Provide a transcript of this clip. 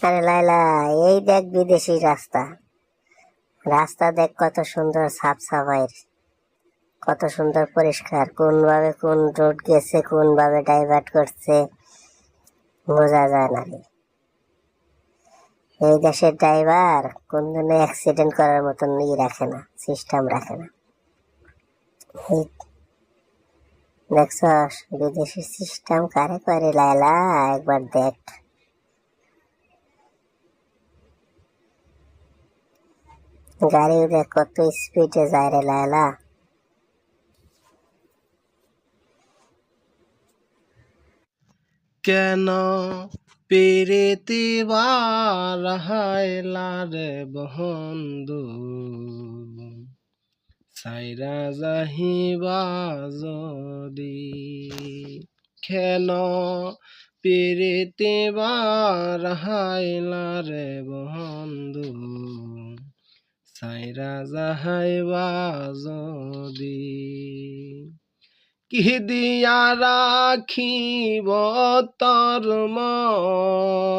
আরে লাইলা, এই দেখ বিদেশি রাস্তা। রাস্তা দেখ কত সুন্দর সাফ সাফাই, কত সুন্দর পরিষ্কার। কোন ভাবে কোন রোড গেছে, কোন ভাবে ডাইভার্ট করছে বোঝা যায় না রে। এই দেশের ড্রাইভার কোন দিন অ্যাক্সিডেন্ট করার মতন রাখে না, সিস্টেম রাখে না। এই দেখছস বিদেশি সিস্টেম কারে করে লাইলা, একবার দেখ। গাড়ি দেখ কত স্পিডে যায় রে লাইলা। কেন পেরেতে বারাইলা রে বন্ধু, সাইরা যাহিবা যদি। কেন পেরেতে বারাইলা রে বন্ধু, সাইরা যাহাইবা যদি। কি দিয়া রাখিব তোর মন,